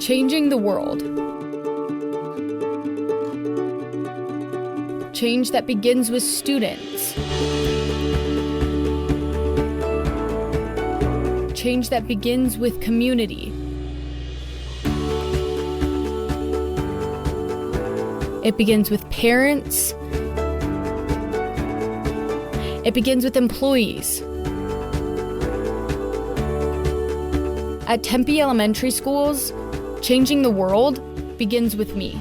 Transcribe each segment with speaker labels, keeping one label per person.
Speaker 1: Changing the world. Change that begins with students. Change that begins with community. It begins with parents. It begins with employees. At Tempe Elementary Schools, changing the world begins with me.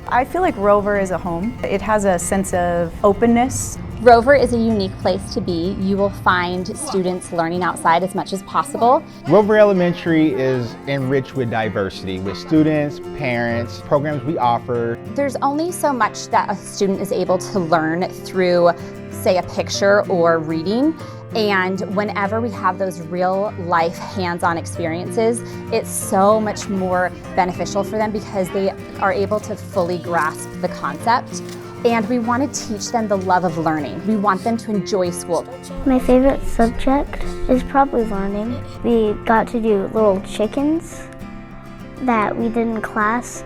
Speaker 2: I feel like Rover is a home. It has a sense of openness.
Speaker 3: Rover is a unique place to be. You will find students learning outside as much as possible.
Speaker 4: Rover Elementary is enriched with diversity, with students, parents, programs we offer.
Speaker 3: There's only so much that a student is able to learn through, say, a picture or reading. And whenever we have those real life hands-on experiences, it's so much more beneficial for them because they are able to fully grasp the concept. And we want to teach them the love of learning. We want them to enjoy school.
Speaker 5: My favorite subject is probably learning. We got to do little chickens that we did in class,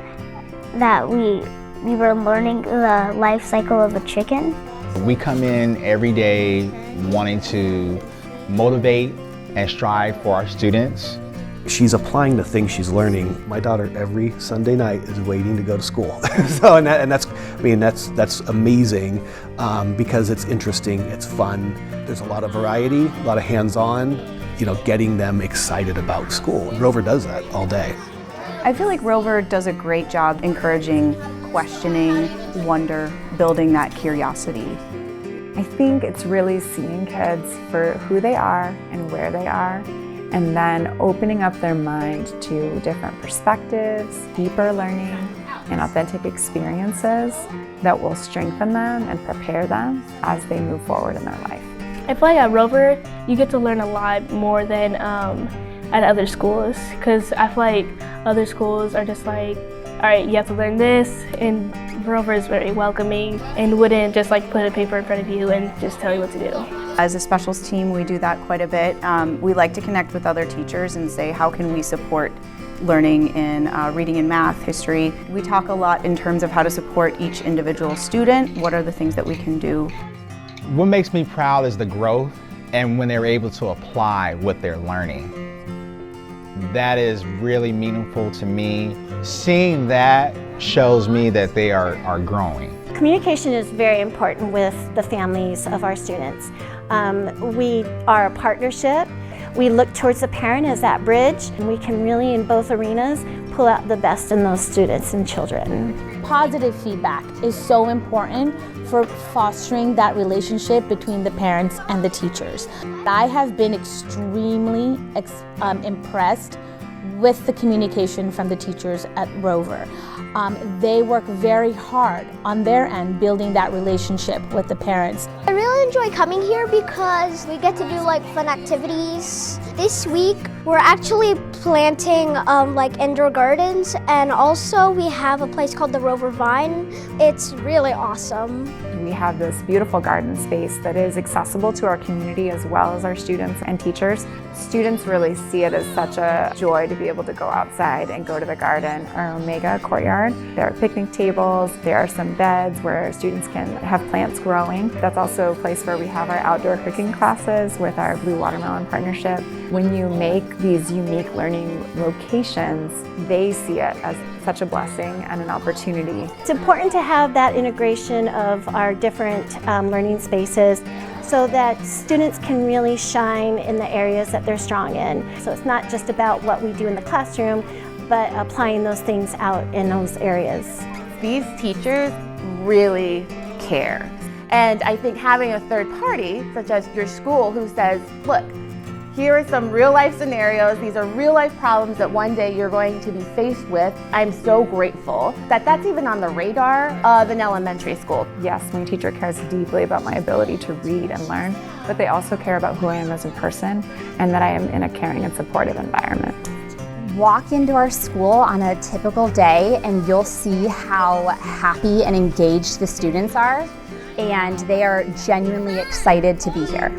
Speaker 5: that we were learning the life cycle of a chicken.
Speaker 4: We come in every day wanting to motivate and strive for our students.
Speaker 6: She's applying the things she's learning. My daughter every Sunday night is waiting to go to school. So, that's amazing because it's interesting, it's fun. There's a lot of variety, a lot of hands-on, getting them excited about school. Rover does that all day.
Speaker 2: I feel like Rover does a great job encouraging questioning, wonder, building that curiosity.
Speaker 7: I think it's really seeing kids for who they are and where they are, and then opening up their mind to different perspectives, deeper learning, and authentic experiences that will strengthen them and prepare them as they move forward in their life.
Speaker 8: I feel like at Rover, you get to learn a lot more than at other schools, because I feel like other schools are just like, all right, you have to learn this, and Rover is very welcoming and wouldn't just put a paper in front of you and just tell you what to do.
Speaker 2: As a specials team, we do that quite a bit. We like to connect with other teachers and say, how can we support learning in reading and math, history? We talk a lot in terms of how to support each individual student. What are the things that we can do?
Speaker 4: What makes me proud is the growth and when they're able to apply what they're learning. That is really meaningful to me. Seeing that shows me that they are growing.
Speaker 9: Communication is very important with the families of our students. We are a partnership. We look towards the parent as that bridge, and we can really, in both arenas, pull out the best in those students and children.
Speaker 3: Positive feedback is so important for fostering that relationship between the parents and the teachers. I have been extremely impressed with the communication from the teachers at Rover. They work very hard on their end building that relationship with the parents.
Speaker 5: I really enjoy coming here because we get to do fun activities. This week we're actually planting indoor gardens, and also we have a place called the Rover Vine. It's really awesome.
Speaker 7: We have this beautiful garden space that is accessible to our community as well as our students and teachers. Students really see it as such a joy to be able to go outside and go to the garden, our Omega courtyard. There are picnic tables, there are some beds where students can have plants growing. That's also a place where we have our outdoor cooking classes with our Blue Watermelon partnership. When you make these unique learning locations, they see it as such a blessing and an opportunity.
Speaker 9: It's important to have that integration of our different learning spaces so that students can really shine in the areas that they're strong in. So it's not just about what we do in the classroom, but applying those things out in those areas.
Speaker 10: These teachers really care. And I think having a third party, such as your school, who says, look, here are some real life scenarios, these are real life problems that one day you're going to be faced with. I'm so grateful that that's even on the radar of an elementary school.
Speaker 7: Yes, my teacher cares deeply about my ability to read and learn, but they also care about who I am as a person and that I am in a caring and supportive environment.
Speaker 3: Walk into our school on a typical day and you'll see how happy and engaged the students are, and they are genuinely excited to be here.